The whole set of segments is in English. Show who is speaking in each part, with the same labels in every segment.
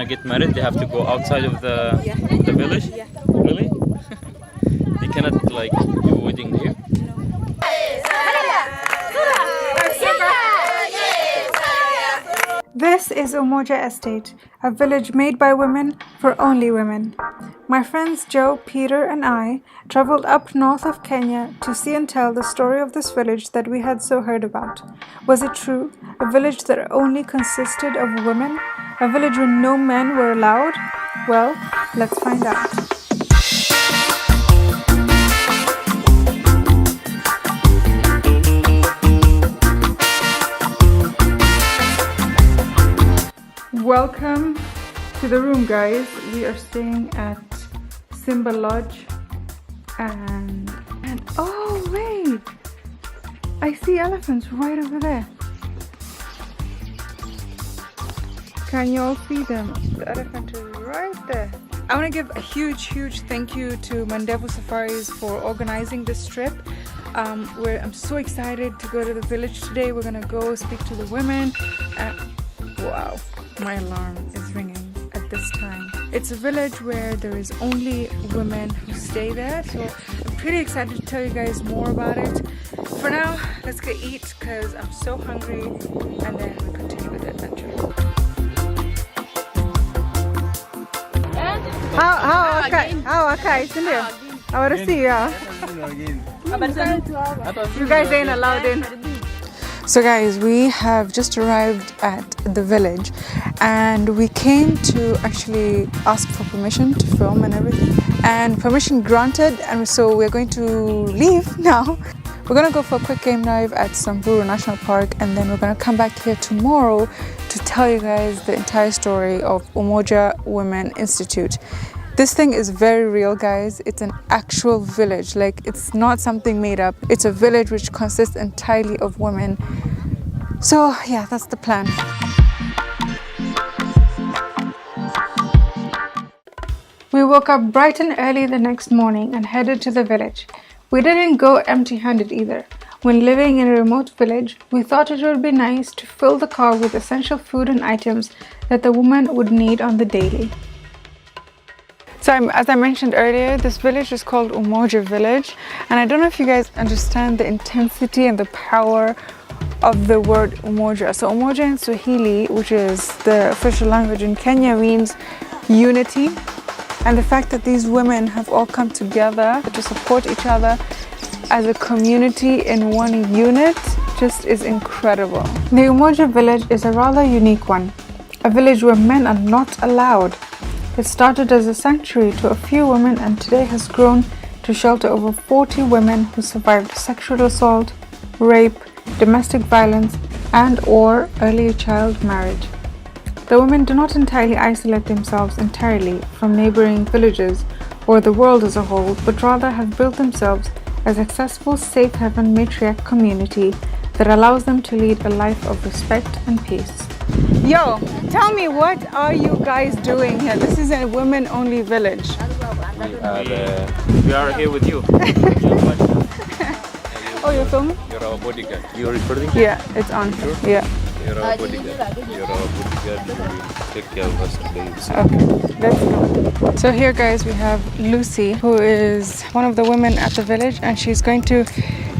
Speaker 1: wanna get married, they have to go outside of the village?
Speaker 2: Yeah.
Speaker 1: Really? They cannot like do wedding here?
Speaker 3: This is Umoja Estate, a village made by women for only women. My friends Joe, Peter, and I traveled up north of Kenya to see and tell the story of this village that we had so heard about. Was it true? A village that only consisted of women? A village where no men were allowed? Well, let's find out. Welcome to the room, guys. We are staying at Simba Lodge and oh wait, I see elephants right over there. Can you all see them? The elephant is right there. I want to give a huge thank you to Mandevu Safaris for organizing this trip. I'm so excited to go to the village today. We're gonna go speak to the women. Wow, my alarm is ringing at this time. It's a village where there is only women who stay there, so I'm pretty excited to tell you guys more about it. For now, let's go eat because I'm so hungry, and then we'll continue with the adventure. I want to see you. You guys ain't allowed in. So guys, we have just arrived at the village and we came to actually ask for permission to film and everything, and permission granted, and so we're going to leave now. We're going to go for a quick game dive at Samburu National Park, and then we're going to come back here tomorrow to tell you guys the entire story of Umoja Women Institute. This thing is very real, guys. It's an actual village. Like, it's not something made up. It's a village which consists entirely of women. So yeah, that's the plan. We woke up bright and early the next morning and headed to the village. We didn't go empty-handed either. When living in a remote village, we thought it would be nice to fill the car with essential food and items that the woman would need on the daily. So as I mentioned earlier, this village is called Umoja Village, and I don't know if you guys understand the intensity and the power of the word Umoja. So Umoja in Swahili, which is the official language in Kenya, means unity, and the fact that these women have all come together to support each other as a community in one unit just is incredible. The Umoja village is a rather unique one, a village where men are not allowed. It started as a sanctuary to a few women and today has grown to shelter over 40 women who survived sexual assault, rape, domestic violence, and/or early child marriage. The women do not entirely isolate themselves entirely from neighboring villages or the world as a whole, but rather have built themselves a successful, safe haven matriarch community that allows them to lead a life of respect and peace. Yo, tell me, what are you guys doing here? This is a women-only village.
Speaker 1: We are here with you.
Speaker 3: Oh, you're filming?
Speaker 1: You're our bodyguard. You're recording?
Speaker 3: Yeah, it's on.
Speaker 1: Sure?
Speaker 3: Yeah.
Speaker 1: You're our bodyguard. You're our bodyguard. You will take care of us today.
Speaker 3: Okay, let's go. So here, guys, we have Lucy, who is one of the women at the village, and she's going to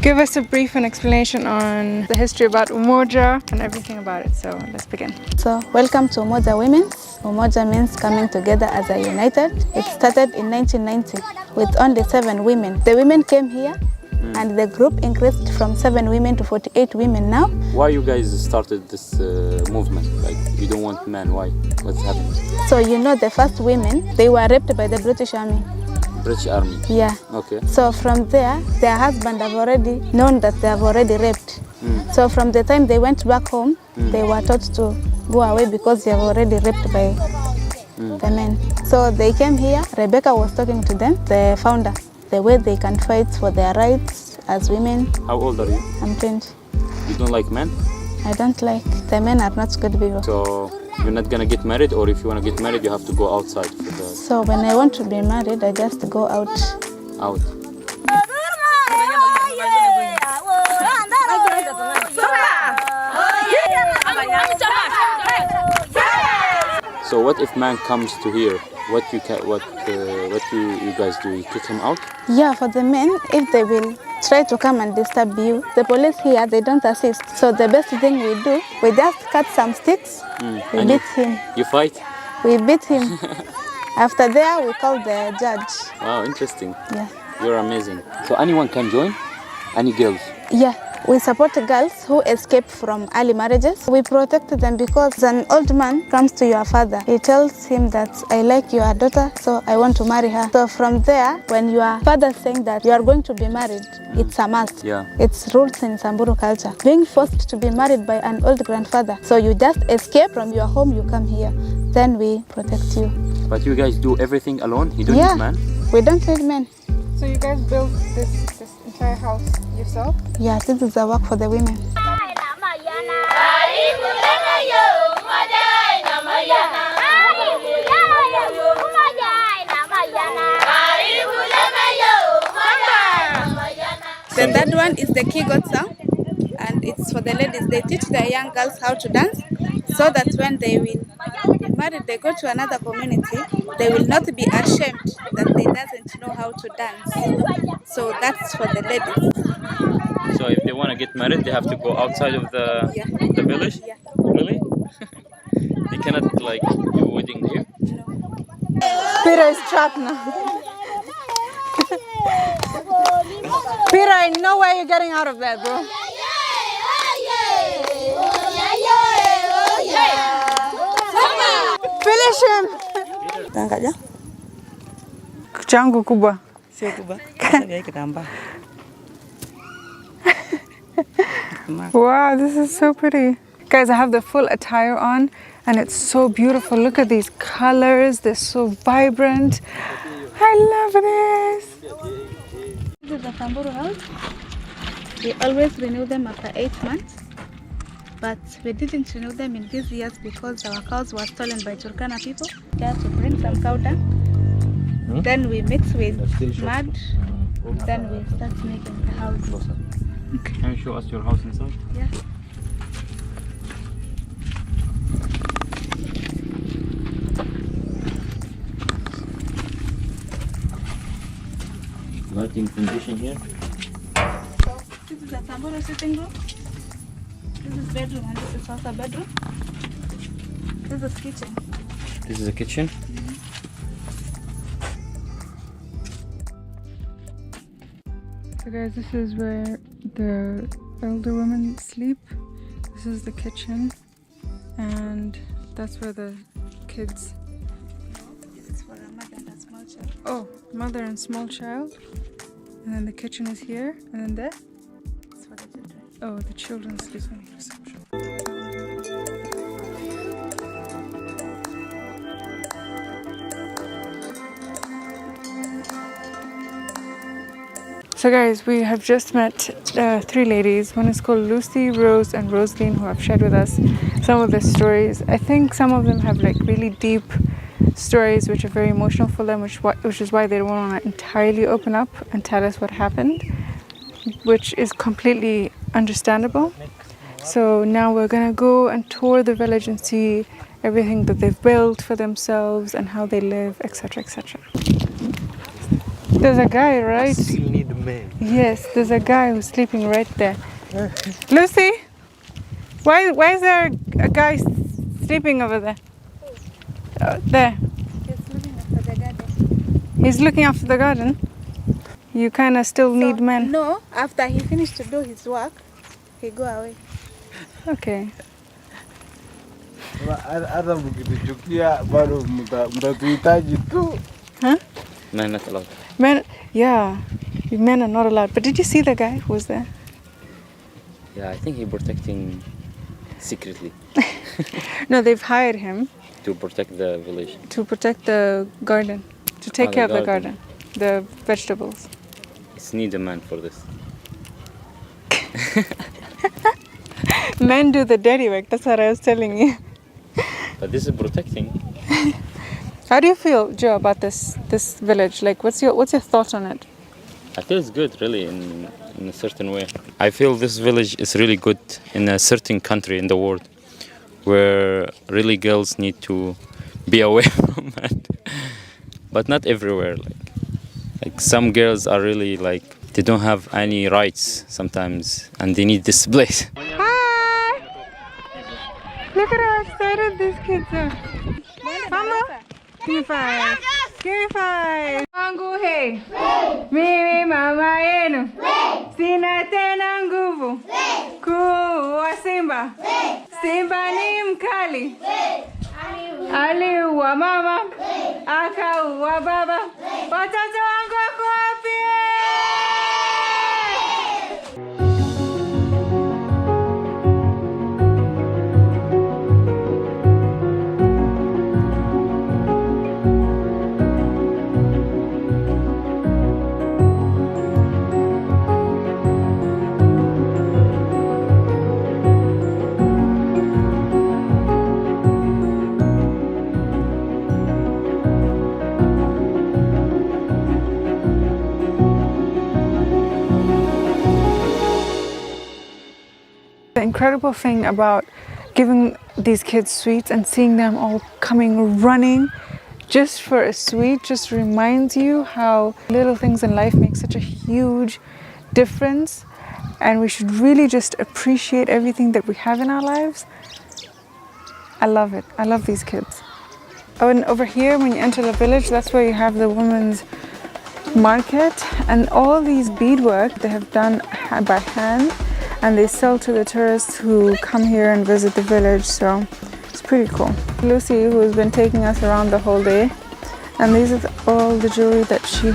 Speaker 3: give us a brief explanation on the history about Umoja and everything about it. So let's begin.
Speaker 2: So welcome to Umoja Women. Umoja means coming together as a united. It started in 1990 with only 7 women. The women came here and the group increased from 7 women to 48 women now.
Speaker 1: Why you guys started this movement? Like, you don't want men, why? What's happening?
Speaker 2: So you know, the first women, they were raped by the British Army.
Speaker 1: British Army?
Speaker 2: Yeah.
Speaker 1: Okay.
Speaker 2: So from there, their husband have already known that they have already raped. So from the time they went back home, they were taught to go away because they have already raped by the men. So they came here. Rebecca was talking to them, the founder, the way they can fight for their rights as women.
Speaker 1: How old are you?
Speaker 2: I'm 20.
Speaker 1: You don't like men?
Speaker 2: I don't like. The men are not good people.
Speaker 1: So you're not gonna get married, or if you wanna get married, you have to go outside for the...
Speaker 2: So when I want to be married, I just go out.
Speaker 1: Out. So what if man comes to here? What you guys do? You kick him out?
Speaker 2: Yeah, for the men, if they will try to come and disturb you, the police here, they don't assist. So the best thing we do, we just cut some sticks, we
Speaker 1: And
Speaker 2: beat him.
Speaker 1: You fight?
Speaker 2: We beat him. After there, we call the judge.
Speaker 1: Wow, interesting.
Speaker 2: Yeah.
Speaker 1: You're amazing. So anyone can join? Any girls?
Speaker 2: Yeah, we support girls who escape from early marriages. We protect them because an old man comes to your father. He tells him that I like your daughter, so I want to marry her. So from there, when your father is saying that you are going to be married, it's a must.
Speaker 1: Yeah.
Speaker 2: It's rules in Samburu culture. Being forced to be married by an old grandfather. So you just escape from your home, you come here. Then we protect you.
Speaker 1: But you guys do everything alone? You don't
Speaker 2: Yeah.
Speaker 1: need man?
Speaker 2: We don't need men.
Speaker 3: So you guys built this entire house yourself?
Speaker 2: Yeah, this is a work for the women. The third one is the Kigot song, and it's for the ladies. They teach the young girls how to dance so that when they will be married, they go to another community, they will not be ashamed that they doesn't know how to dance. So that's for the ladies.
Speaker 1: So if they want to get married, they have to go outside of the village?
Speaker 2: Yeah.
Speaker 1: Really? They cannot like do wedding here?
Speaker 3: Peter is trapped now. Peter, I know why you're getting out of there, bro. Finish him.
Speaker 4: Tangkaja?
Speaker 3: Changu kubwa.
Speaker 4: Sio kubwa. Sasa kitambaa.
Speaker 3: Wow, this is so pretty. Guys, I have the full attire on and it's so beautiful. Look at these colors. They're so vibrant. I love this.
Speaker 2: This is a Samburu house. We always renew them after 8 months. But we didn't renew them in these years because our cows were stolen by Turkana people. We had to bring some cow dung. Then we mix with mud. Then we start making the house.
Speaker 1: Okay. Can you show us your house inside?
Speaker 2: Yeah.
Speaker 1: Lighting condition here?
Speaker 2: This is a Samburu sitting room. This is bedroom and this is also bedroom. This is kitchen.
Speaker 1: This is a kitchen.
Speaker 3: So guys, this is where the elder women sleep. This is the kitchen and that's where the kids.
Speaker 2: This is for a mother and a small child.
Speaker 3: Oh, mother and small child. And then the kitchen is here and then there.
Speaker 2: It's for the children.
Speaker 3: Oh, the children sleep in the reception. So guys, we have just met 3 ladies. One is called Lucy, Rose and Rosaline, who have shared with us some of their stories. I think some of them have like really deep stories which are very emotional for them, which is why they don't want to entirely open up and tell us what happened, which is completely understandable. So now we're gonna go and tour the village and see everything that they've built for themselves and how they live, etc., etc. There's a guy, right?
Speaker 4: You need a man.
Speaker 3: Yes, there's a guy who's sleeping right there. Lucy, why is there a guy sleeping over there? There.
Speaker 2: He's looking after the garden.
Speaker 3: He's looking after the garden. You kind of still need men.
Speaker 2: No, after he finished to do his work, he go away.
Speaker 3: Okay.
Speaker 5: Hata mkituchukia bado mtatuhitaji tu.
Speaker 3: Huh?
Speaker 1: Men not allowed.
Speaker 3: Men, yeah, men are not allowed. But did you see the guy who was there?
Speaker 1: Yeah, I think he protecting secretly
Speaker 3: No, they've hired him
Speaker 1: to protect the village.
Speaker 3: to protect the garden, to take
Speaker 1: the
Speaker 3: care of the
Speaker 1: garden.
Speaker 3: garden, the vegetables.
Speaker 1: It's need a man for this.
Speaker 3: Men do the dirty work, that's what I was telling you.
Speaker 1: But this is protecting.
Speaker 3: How do you feel, Joe, about this village? Like, what's your thought on it?
Speaker 1: I feel it's good, really, in a certain way. I feel this village is really good in a certain country in the world, where really girls need to be away from it. But not everywhere. Like some girls are really like they don't have any rights sometimes, and they need this place.
Speaker 3: Hi! Look at how excited these kids are. Mama, give me 5. Give me 5. Wangu hey. Mimi mama yenu. Sina tena nguvu. Kuwa simba. Simba ni mkali. Aliua mama. Akaua baba. Watoto wangu wako wapi? The incredible thing about giving these kids sweets and seeing them all coming running just for a sweet just reminds you how little things in life make such a huge difference, and we should really just appreciate everything that we have in our lives. I love it. I love these kids. Oh, and over here when you enter the village, that's where you have the women's market, and all these beadwork they have done by hand, and they sell to the tourists who come here and visit the village, so it's pretty cool. Lucy, who has been taking us around the whole day, and these are all the jewelry that she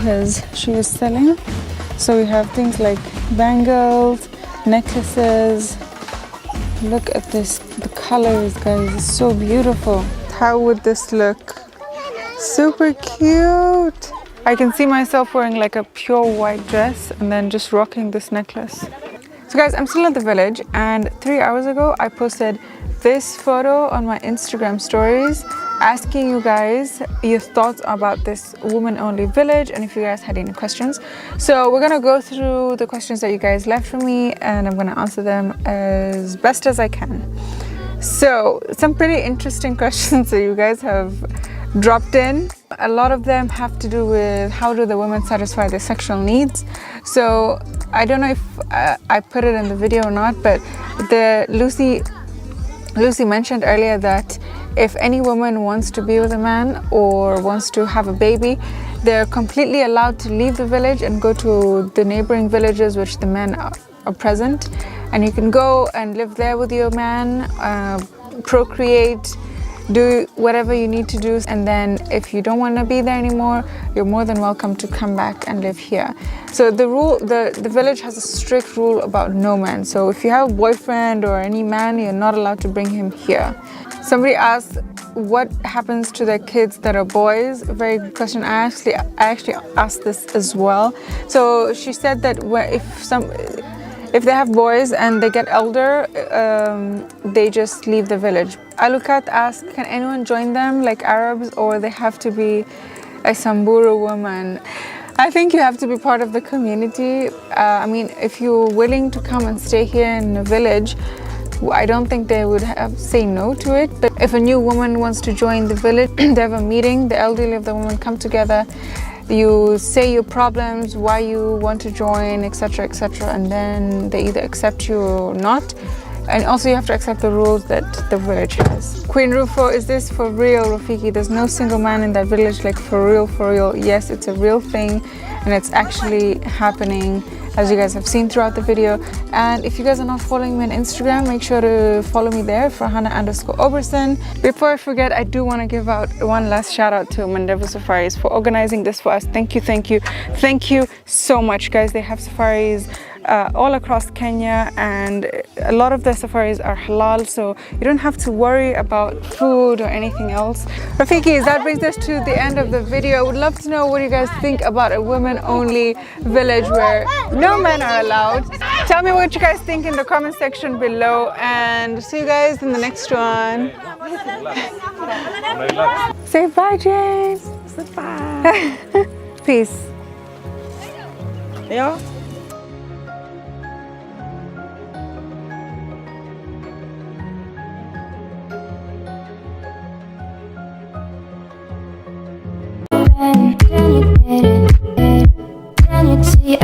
Speaker 3: is selling. So we have things like bangles, necklaces. Look at this, the colors, guys, it's so beautiful. How would this look? Super cute. I can see myself wearing like a pure white dress and then just rocking this necklace. So guys, I'm still at the village, and 3 hours ago I posted this photo on my Instagram stories asking you guys your thoughts about this woman-only village and if you guys had any questions. So we're gonna go through the questions that you guys left for me, and I'm gonna answer them as best as I can. So some pretty interesting questions that you guys have dropped in. A lot of them have to do with how do the women satisfy their sexual needs. So I don't know if I put it in the video or not, but Lucy mentioned earlier that if any woman wants to be with a man or wants to have a baby, they're completely allowed to leave the village and go to the neighboring villages which the men are present, and you can go and live there with your man, procreate, do whatever you need to do, and then if you don't want to be there anymore, you're more than welcome to come back and live here. So the village has a strict rule about no man. So if you have a boyfriend or any man, you're not allowed to bring him here. Somebody asked what happens to their kids that are boys. A very good question. I actually asked this as well. So she said that if they have boys and they get elder, they just leave the village. Alukat asked, can anyone join them like Arabs, or they have to be a Samburu woman? I think you have to be part of the community. I mean, if you're willing to come and stay here in the village, I don't think they would say no to it. But if a new woman wants to join the village, they have a meeting, the elderly of the woman come together, you say your problems, why you want to join, etc., etc., and then they either accept you or not. And also you have to accept the rules that the village has. Queen Rufo, is this for real, Rafiki? There's no single man in that village, like for real, for real. Yes, it's a real thing, and it's actually happening, as you guys have seen throughout the video. And if you guys are not following me on Instagram, make sure to follow me there for Hannah_Oberson. Before I forget, I do want to give out one last shout out to Mandeva Safaris for organizing this for us. Thank you so much, guys. They have safaris all across Kenya, and a lot of the safaris are halal, so you don't have to worry about food or anything else. Rafiki, that brings us to the end of the video. I would love to know what you guys think about a women-only village where no men are allowed. Tell me what you guys think in the comment section below, and see you guys in the next one. Say bye, James.
Speaker 4: Bye.
Speaker 3: Peace.
Speaker 4: Yeah.
Speaker 6: See,